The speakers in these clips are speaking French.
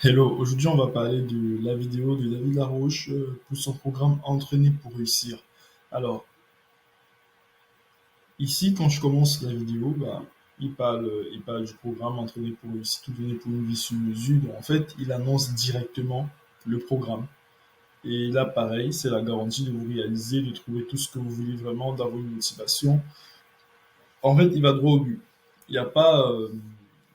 Hello, aujourd'hui on va parler de la vidéo de David Laroche pour son programme Entraîner pour réussir. Alors, ici quand je commence la vidéo, il parle du programme Entraîner pour réussir, tout donner pour une vie sur mesure. Donc, en fait, il annonce directement le programme. Et là, pareil, c'est la garantie de vous réaliser, de trouver tout ce que vous voulez vraiment, d'avoir une motivation. En fait, il va droit au but. Il n'y a pas,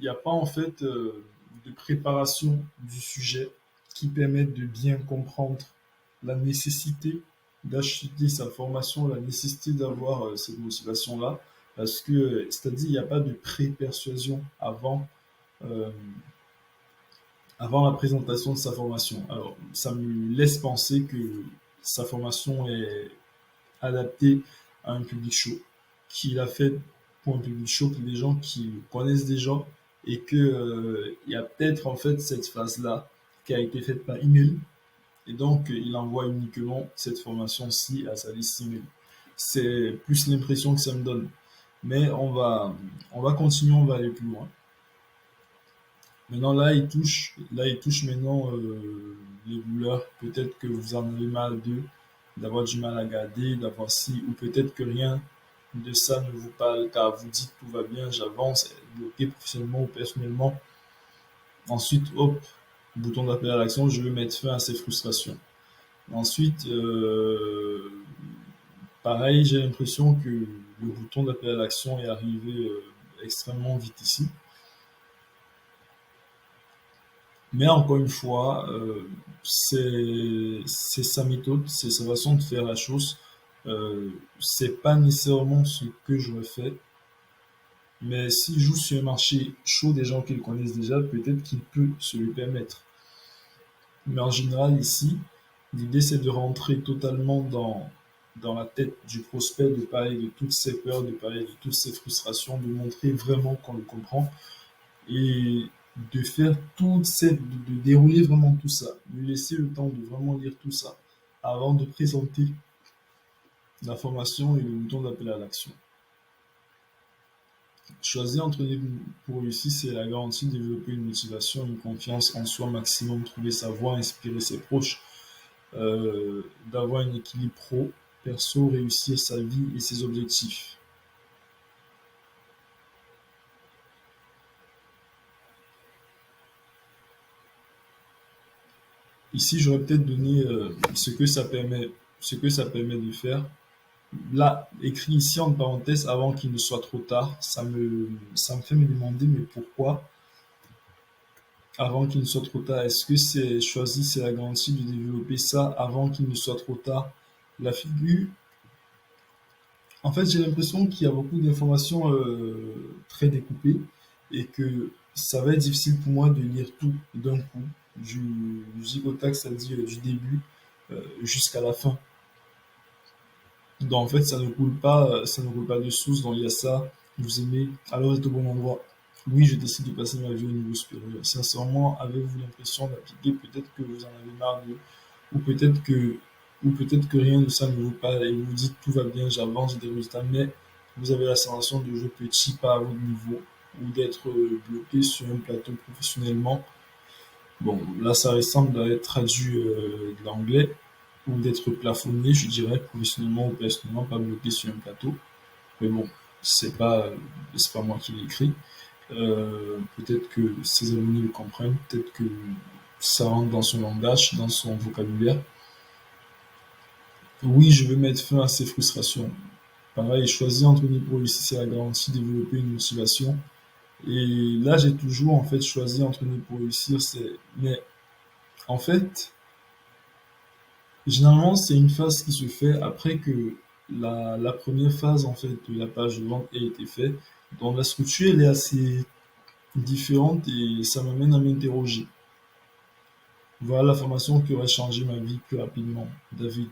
il y a pas en fait de préparation du sujet qui permette de bien comprendre la nécessité d'acheter sa formation, la nécessité d'avoir cette motivation-là, parce que, c'est-à-dire, il n'y a pas de pré-persuasion euh, avant la présentation de sa formation. Alors, ça me laisse penser que sa formation est adaptée à un public chaud, qu'il a fait pour un public chaud, pour des gens qui le connaissent déjà, et que il y a peut-être en fait cette phase-là qui a été faite par email, et donc il envoie uniquement cette formation-ci à sa liste email. C'est plus l'impression que ça me donne. Mais on va continuer, on va aller plus loin. Maintenant, là, il touche maintenant les douleurs. Peut-être que vous en avez mal d'eux, d'avoir du mal à garder, d'avoir si, ou peut-être que rien de ça ne vous parle, car vous dites tout va bien, j'avance, bloqué professionnellement ou personnellement. Ensuite, hop, bouton d'appel à l'action, je veux mettre fin à ces frustrations. Ensuite, pareil, j'ai l'impression que le bouton d'appel à l'action est arrivé extrêmement vite ici. Mais encore une fois, c'est sa méthode, c'est sa façon de faire la chose. C'est pas nécessairement ce que j'aurais fait, mais s'il joue sur un marché chaud des gens qui le connaissent déjà, peut-être qu'il peut se le permettre. Mais en général, ici, l'idée c'est de rentrer totalement dans la tête du prospect, de parler de toutes ses peurs, de parler de toutes ses frustrations, de montrer vraiment qu'on le comprend et de faire de dérouler vraiment tout ça, lui laisser le temps de vraiment lire tout ça avant de présenter la formation et le bouton d'appel à l'action. Choisir entre les pour réussir, c'est la garantie de développer une motivation, une confiance en soi maximum, trouver sa voie, inspirer ses proches, d'avoir un équilibre pro, perso, réussir sa vie et ses objectifs. Ici, j'aurais peut-être donné ce que ça permet de faire. Là, écrit ici en parenthèse, avant qu'il ne soit trop tard, ça me fait me demander, mais pourquoi avant qu'il ne soit trop tard? Est-ce que c'est la garantie de développer ça avant qu'il ne soit trop tard? La figure, en fait, j'ai l'impression qu'il y a beaucoup d'informations très découpées et que ça va être difficile pour moi de lire tout d'un coup, du zigotax, c'est-à-dire du début jusqu'à la fin. Donc en fait, ça ne coule pas de source. Donc il y a ça, vous aimez, alors vous êtes au bon endroit. Oui, je décide de passer ma vie au niveau supérieur. Sincèrement, avez-vous l'impression d'appliquer? Peut-être que vous en avez marre de, ou peut-être que, ou peut-être que rien de ça ne vous parle et vous vous dites tout va bien, j'avance des résultats, mais vous avez la sensation de jouer petit, pas à votre niveau, ou d'être bloqué sur un plateau professionnellement. Bon, là, ça ressemble à être traduit de l'anglais, ou d'être plafonné, je dirais, professionnellement ou personnellement, pas bloqué sur un plateau. Mais bon, c'est pas moi qui l'ai écrit. Peut-être que ses amis le comprennent, peut-être que ça rentre dans son langage, dans son vocabulaire. Oui, je veux mettre fin à ces frustrations. Pareil, choisir entre une pour réussir, c'est la garantie de développer une motivation. Et là, j'ai toujours en fait choisi entre une pour réussir, mais en fait, généralement, c'est une phase qui se fait après que la première phase en fait de la page de vente ait été faite. Donc la structure elle est assez différente et ça m'amène à m'interroger. Voilà la formation qui aurait changé ma vie plus rapidement. David.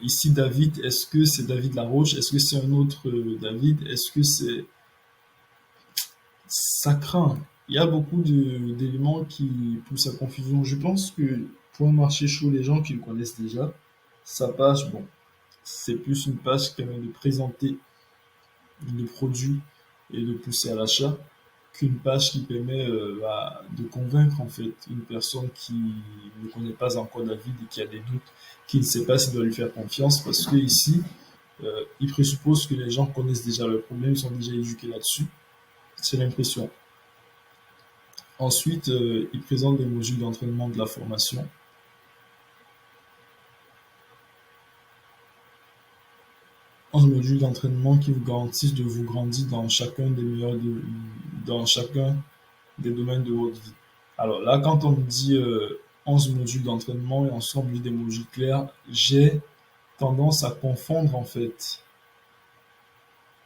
Ici, David, est-ce que c'est David Laroche? Est-ce que c'est un autre David? Est-ce que c'est... Ça craint. Il y a beaucoup d'éléments qui poussent à confusion. Je pense que pour un marché chaud, les gens qui le connaissent déjà, sa page, bon, c'est plus une page qui permet de présenter le produit et de pousser à l'achat. qu'une page qui permet de convaincre en fait une personne qui ne connaît pas encore David et qui a des doutes, qui ne sait pas s'il doit lui faire confiance, parce que ici, il présuppose que les gens connaissent déjà le problème, ils sont déjà éduqués là-dessus. C'est l'impression. Ensuite, il présente des modules d'entraînement de la formation. 11 modules d'entraînement qui vous garantissent de vous grandir dans chacun des domaines de votre vie. Alors là, quand on me dit 11 modules d'entraînement et ensemble des modules clairs, j'ai tendance à confondre en fait.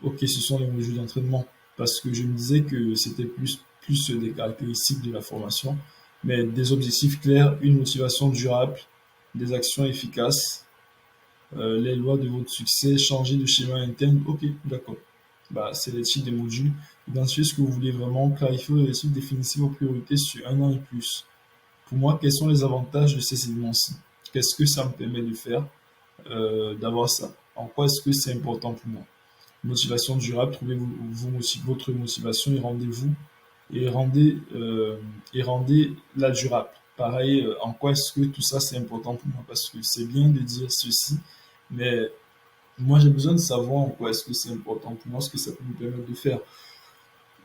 Ok, ce sont les modules d'entraînement parce que je me disais que c'était plus des caractéristiques de la formation, mais des objectifs clairs, une motivation durable, des actions efficaces, les lois de votre succès, changer de schéma interne. Ok, d'accord. Bah, c'est les types de modules. Identifiez ce que vous voulez vraiment, clarifiez vos objectifs, définissez vos priorités sur un an et plus. Pour moi, quels sont les avantages de ces éléments-ci? Qu'est-ce que ça me permet de faire, d'avoir ça? En quoi est-ce que c'est important pour moi? Motivation durable, trouvez votre motivation et rendez la durable. Pareil, en quoi est-ce que tout ça c'est important pour moi? Parce que c'est bien de dire ceci, mais moi j'ai besoin de savoir en quoi est-ce que c'est important pour moi, ce que ça peut me permettre de faire.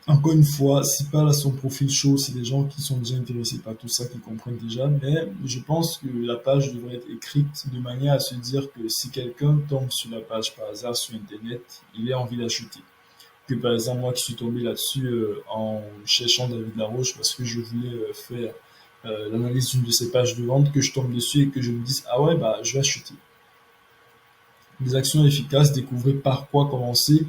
Encore une fois, c'est pas là son profil chaud, c'est des gens qui sont déjà intéressés par tout ça, qui comprennent déjà, mais je pense que la page devrait être écrite de manière à se dire que si quelqu'un tombe sur la page par hasard sur Internet, il a envie d'acheter. Que par exemple, moi qui suis tombé là-dessus en cherchant David Laroche parce que je voulais faire l'analyse d'une de ses pages de vente, que je tombe dessus et que je me dise, ah ouais, bah je vais acheter. Des actions efficaces, découvrir par quoi commencer,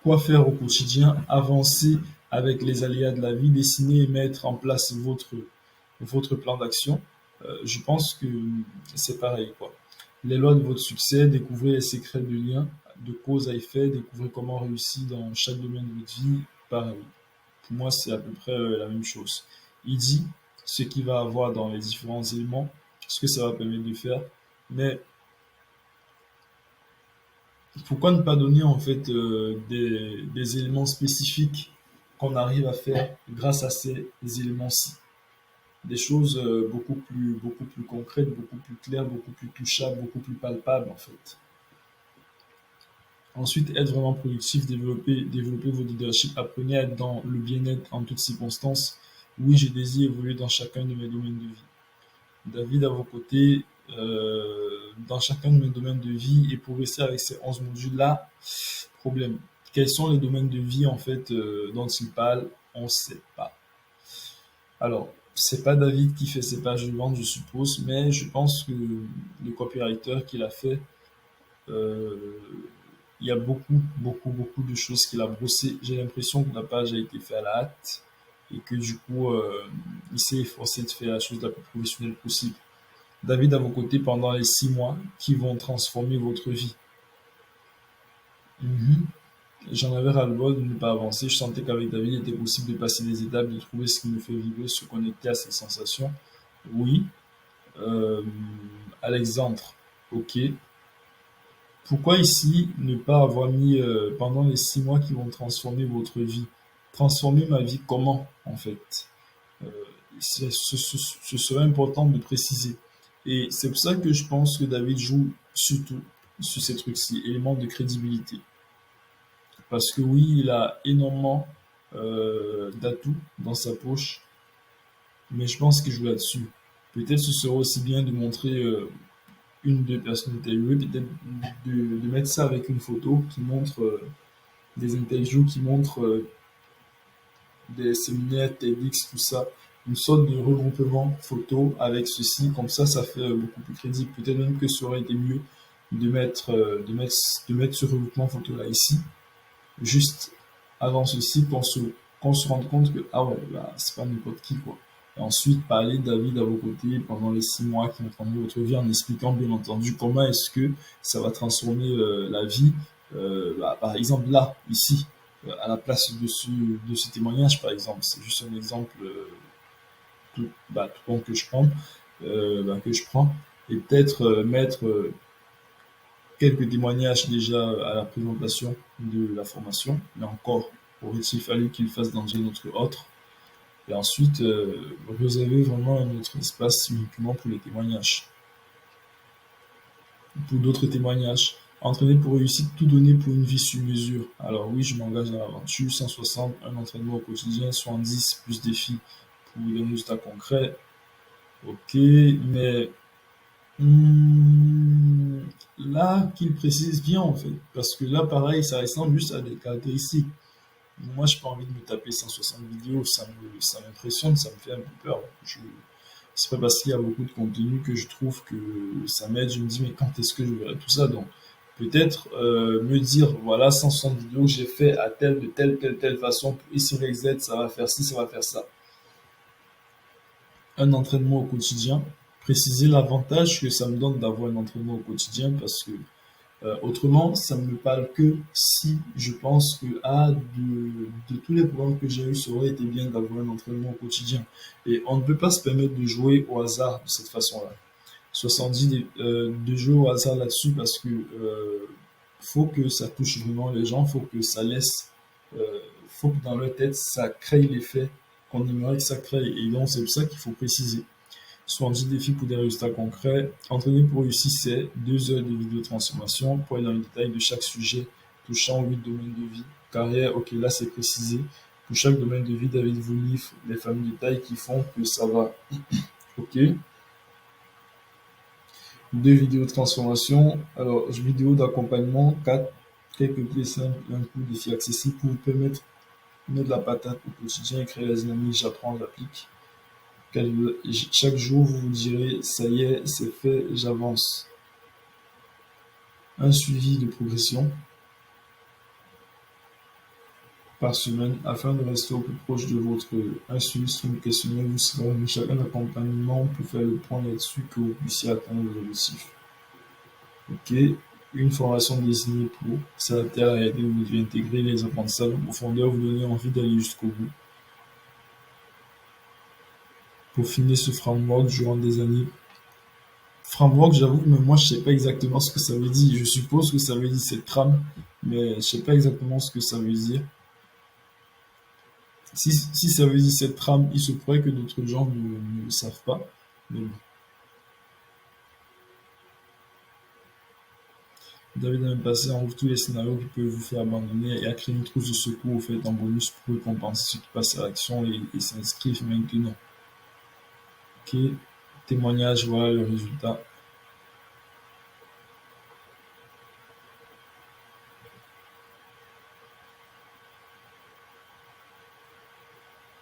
quoi faire au quotidien, avancer avec les aléas de la vie, dessiner et mettre en place votre plan d'action. Je pense que c'est pareil, quoi. Les lois de votre succès, découvrir les secrets de lien, de cause à effet, découvrir comment réussir dans chaque domaine de votre vie, pareil. Pour moi, c'est à peu près la même chose. Il dit ce qu'il va avoir dans les différents éléments, ce que ça va permettre de faire, mais pourquoi ne pas donner en fait des éléments spécifiques qu'on arrive à faire grâce à ces éléments-ci? Des choses beaucoup plus concrètes, beaucoup plus claires, beaucoup plus touchables, beaucoup plus palpables en fait. Ensuite, être vraiment productif, développer votre leadership, apprenez à être dans le bien-être en toutes circonstances. Oui, je désire évoluer dans chacun de mes domaines de vie. David, à vos côtés, dans chacun de mes domaines de vie et progresser avec ces 11 modules-là, problème. Quels sont les domaines de vie en fait dont il parle? On ne sait pas. Alors, c'est pas David qui fait ses pages de vente, je suppose, mais je pense que le copywriter qui l'a fait, euh, il y a beaucoup de choses qu'il a brossées. J'ai l'impression que la page a été faite à la hâte et que du coup, il s'est efforcé de faire la chose la plus professionnelle possible. David, à vos côtés pendant les 6 mois qui vont transformer votre vie. Mhm. J'en avais ras-le-bol de ne pas avancer. Je sentais qu'avec David, il était possible de passer des étapes, de trouver ce qui me fait vibrer, se connecter à ses sensations. Oui. Euh, Alexandre, ok. Pourquoi ici ne pas avoir mis pendant les 6 mois qui vont transformer votre vie? Transformer ma vie comment, en fait? Euh, ce serait important de préciser. Et c'est pour ça que je pense que David joue surtout sur ces trucs-ci, éléments de crédibilité. Parce que oui, il a énormément d'atouts dans sa poche, mais je pense qu'il joue là-dessus. Peut-être ce serait aussi bien de montrer une ou deux personnes interviewées, peut-être de mettre ça avec une photo qui montre des interviews, qui montrent des séminaires TEDx, tout ça. Une sorte de regroupement photo avec ceci, comme ça fait beaucoup plus crédible. Peut-être même que ça aurait été mieux de mettre ce regroupement photo-là ici, juste avant ceci, qu'on se rende compte que, ah ouais, bah, c'est pas n'importe qui, quoi. Et ensuite, parler de David à vos côtés pendant les 6 mois qui vont transformer votre vie en expliquant, bien entendu, comment est-ce que ça va transformer la vie. Bah, par exemple, là, ici, à la place de ce témoignage, par exemple, c'est juste un exemple tout bon que je prends, et peut-être mettre quelques témoignages déjà à la présentation de la formation, mais encore, aurait-il fallu qu'il fasse dans une autre? Et ensuite, réserver vraiment un autre espace uniquement pour les témoignages, pour d'autres témoignages. Entraîner pour réussir, tout donner pour une vie sur mesure. Alors oui, je m'engage dans l'aventure, 160, un entraînement au quotidien, 70 plus défis pour des résultats concrets. Ok, mais hmm, là, qu'il précise bien en fait, parce que là, pareil, ça ressemble juste à des caractéristiques. Moi, je n'ai pas envie de me taper 160 vidéos, ça m'impressionne, ça me fait un peu peur. C'est pas parce qu'il y a beaucoup de contenu que je trouve que ça m'aide. Je me dis, mais quand est-ce que je verrai tout ça? Donc, peut-être me dire, voilà, 160 vidéos que j'ai fait à telle façon, pour X, Y, Z, ça va faire ci, ça va faire ça. Un entraînement au quotidien, préciser l'avantage que ça me donne d'avoir un entraînement au quotidien parce que autrement, ça ne me parle que si je pense que de tous les programmes que j'ai eus, ça aurait été bien d'avoir un entraînement au quotidien. Et on ne peut pas se permettre de jouer au hasard de cette façon-là. 70 de jouer au hasard là-dessus parce que faut que ça touche vraiment les gens, faut que ça laisse, faut que dans leur tête, ça crée l'effet qu'on aimerait que ça crée. Et donc, c'est pour ça qu'il faut préciser. 70 défis pour des résultats concrets. Entraîner pour réussir, c'est 2 heures de vidéo transformation pour aller dans le détail de chaque sujet touchant 8 domaines de vie. Carrière, ok, là c'est précisé. Pour chaque domaine de vie, David vous livre les fameux détails qui font que ça va. Ok. 2 vidéos de transformation. Alors, vidéo d'accompagnement. 4. Quelques clés simples, un coup de défi accessible pour vous permettre de mettre de la patate au quotidien et créer la dynamique. J'apprends, j'applique. Chaque jour, vous vous direz, ça y est, c'est fait, j'avance. Un suivi de progression par semaine afin de rester au plus proche de votre un suivi sur le questionnaire vous sera remis chacun accompagnement pour faire le point là-dessus que vous puissiez atteindre vos objectifs. Ok, une formation désignée pour s'adapter à la réalité de votre vie, intégrer les apprentissages en profondeur, vous donner envie d'aller jusqu'au bout. Pour finir ce framework durant des années. Framework, j'avoue, mais moi je sais pas exactement ce que ça veut dire. Je suppose que ça veut dire cette trame, mais je sais pas exactement ce que ça veut dire. Si ça veut dire cette trame, il se pourrait que d'autres gens ne le savent pas. Mais bon. David a même passé en revue tous les scénarios qui peuvent vous faire abandonner et a créé une trousse de secours au fait en bonus pour récompenser ceux qui passent à l'action et s'inscrivent maintenant. Ok, témoignage, voilà le résultat.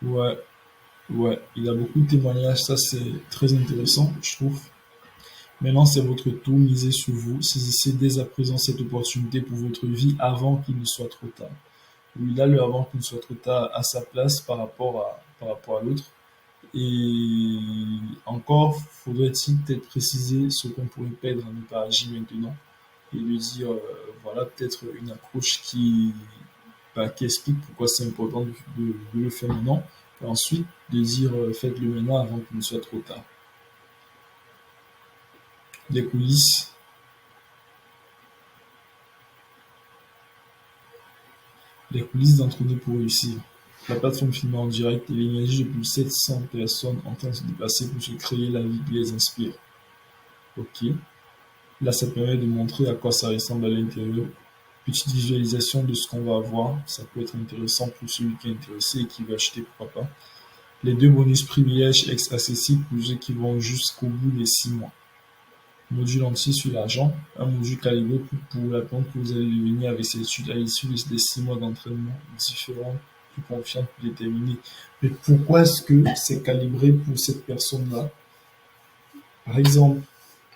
Ouais, ouais, il a beaucoup de témoignages, ça c'est très intéressant, je trouve. Maintenant, c'est votre tour, misez sur vous, saisissez dès à présent cette opportunité pour votre vie avant qu'il ne soit trop tard. Oui, là, le avant qu'il ne soit trop tard à sa place par rapport à l'autre. Et encore, faudrait-il peut-être préciser ce qu'on pourrait perdre à ne pas agir maintenant et lui dire, voilà, peut-être une approche qui explique pourquoi c'est important de le faire maintenant. Et ensuite, de dire, faites-le maintenant avant qu'il ne soit trop tard. Les coulisses. Les coulisses d'entraîner pour réussir. La plateforme filmée en direct et l'énergie de plus de 700 personnes en train de se déplacer pour se créer la vie qui les inspire. Ok. Là, ça permet de montrer à quoi ça ressemble à l'intérieur. Petite visualisation de ce qu'on va avoir. Ça peut être intéressant pour celui qui est intéressé et qui veut acheter, pourquoi pas. Les 2 bonus privilèges accessibles pour ceux qui vont jusqu'au bout des 6 mois. Module entier sur l'argent, un module calibré pour la plante que vous allez devenir avec cette étude à l'issue des 6 mois d'entraînement différents, plus confiant, plus déterminé. Mais pourquoi est-ce que c'est calibré pour cette personne-là? Par exemple,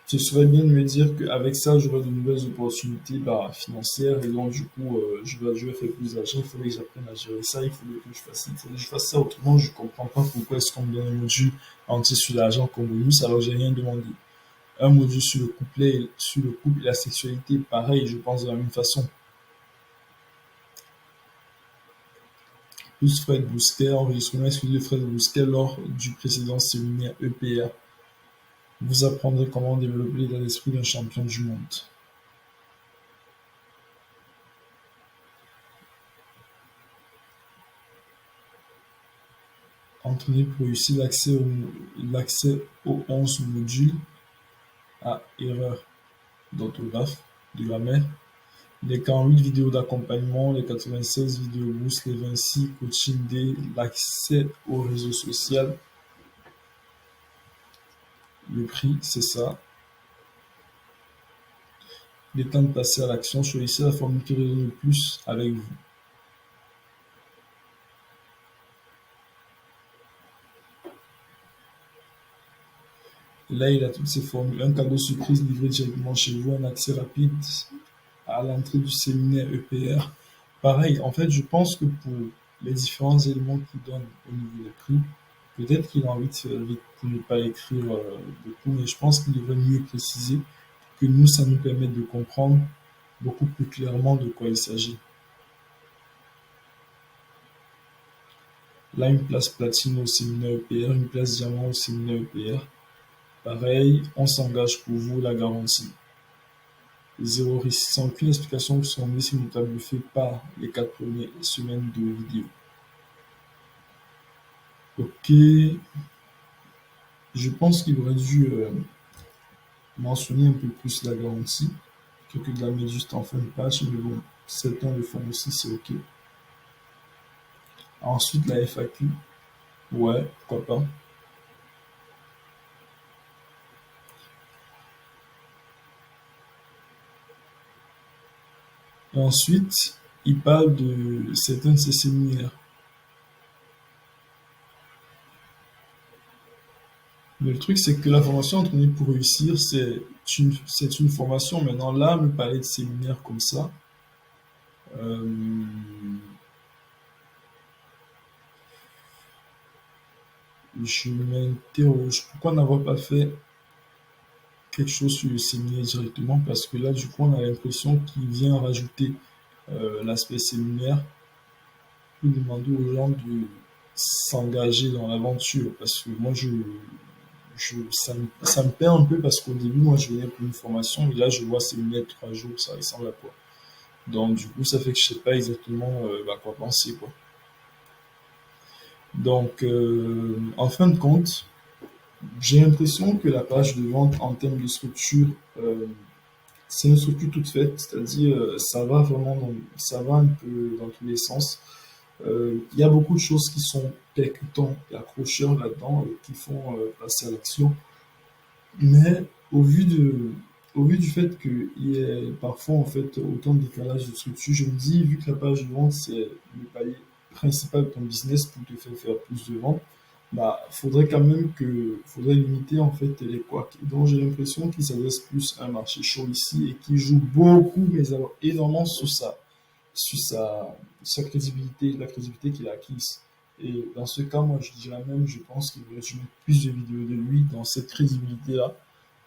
ce serait bien de me dire qu'avec ça, j'aurai de nouvelles opportunités financières et donc du coup, je vais faire plus d'argent. Il faudrait que j'apprenne à gérer ça, il faudrait que je fasse ça, il faudrait que je fasse ça. Autrement, je ne comprends pas pourquoi est-ce qu'on me donne un module entier sur l'argent comme bonus alors que j'ai rien demandé. Un module sur le couplet, sur le couple et la sexualité, pareil, je pense de la même façon. Plus Fred Bousquet, enregistrement exclusif de Fred Bousquet lors du précédent séminaire EPR. Vous apprendrez comment développer l'état d'esprit d'un champion du monde. Entraîner pour réussir l'accès aux 11 modules à erreur d'orthographe, de grammaire, les 48 vidéos d'accompagnement, les 96 vidéos boost, les 26 coaching day, l'accès aux réseaux sociaux. Le prix, c'est ça. Il est temps de passer à l'action. Choisissez la formule qui résonne le plus avec vous. Et là, il a toutes ces formules. Un cadeau surprise livré directement chez vous, un accès rapide à l'entrée du séminaire EPR. Pareil, en fait, je pense que pour les différents éléments qu'il donne au niveau des prix, peut-être qu'il a envie de faire vite pour ne pas écrire beaucoup, mais je pense qu'il devrait mieux préciser que nous, ça nous permet de comprendre beaucoup plus clairement de quoi il s'agit. Là, une place platine au séminaire EPR, une place diamant au séminaire EPR. Pareil, on s'engage pour vous, la garantie. Zéro risque, sans aucune explication que son risque notable fait par les 4 premières semaines de vidéo. Ok, je pense qu'il aurait dû mentionner un peu plus la garantie que de la mettre juste en fin de page, mais bon, certains le font aussi, c'est ok. Ensuite, la FAQ, ouais, pourquoi pas. Et ensuite, il parle de certains de ses séminaires. Mais le truc, c'est que la formation entraînée pour réussir, c'est une formation. Maintenant, là, me parler de séminaires comme ça, euh, je m'interroge. Pourquoi n'avoir pas fait quelque chose sur le séminaire directement? Parce que là, du coup, on a l'impression qu'il vient rajouter l'aspect séminaire pour demander aux gens de s'engager dans l'aventure. Parce que moi, ça me perd un peu parce qu'au début, moi, je venais pour une formation et là, je vois séminaire 3 jours, ça ressemble à quoi? Donc, du coup, ça fait que je sais pas exactement quoi penser, quoi. Donc, en fin de compte, j'ai l'impression que la page de vente en termes de structure, c'est une structure toute faite, c'est-à-dire ça va vraiment, ça va un peu dans tous les sens. Il y a beaucoup de choses qui sont percutantes et accrocheurs là-dedans et qui font passer à l'action. Mais au vu de, au vu du fait qu'il y ait parfois en fait autant de décalage de structure, je me dis, vu que la page de vente c'est le palier principal de ton business pour te faire plus de ventes, bah faudrait limiter en fait les couacs. Donc j'ai l'impression qu'il s'adresse plus à un marché chaud ici et qui joue beaucoup, mais alors énormément sur sa crédibilité, la crédibilité qu'il a acquise. Et dans ce cas, moi, je dirais même, je pense qu'il devrait mettre plus de vidéos de lui dans cette crédibilité-là,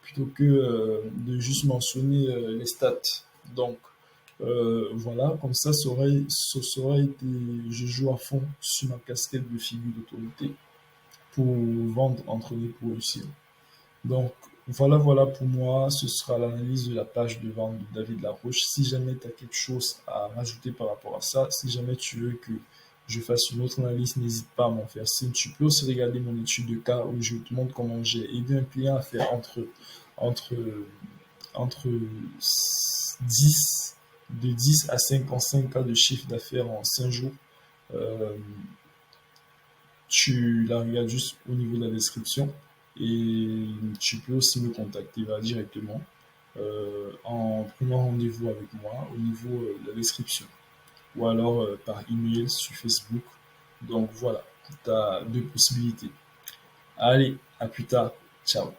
plutôt que de juste mentionner les stats. Donc, voilà, comme ça aurait été, je joue à fond sur ma casquette de figure d'autorité pour vendre, entraîner pour réussir. Donc, voilà pour moi. Ce sera l'analyse de la page de vente de David Laroche. Si jamais tu as quelque chose à rajouter par rapport à ça, si jamais tu veux que je fasse une autre analyse, n'hésite pas à m'en faire signe. Tu peux aussi regarder mon étude de cas où je te montre comment j'ai aidé un client à faire entre, entre 10, de 10 à 55 cas de chiffre d'affaires en 5 jours. Euh, Tu la regardes juste au niveau de la description et tu peux aussi me contacter là, directement en prenant rendez-vous avec moi au niveau de la description ou alors par email sur Facebook. Donc voilà, tu as deux possibilités. Allez, à plus tard. Ciao.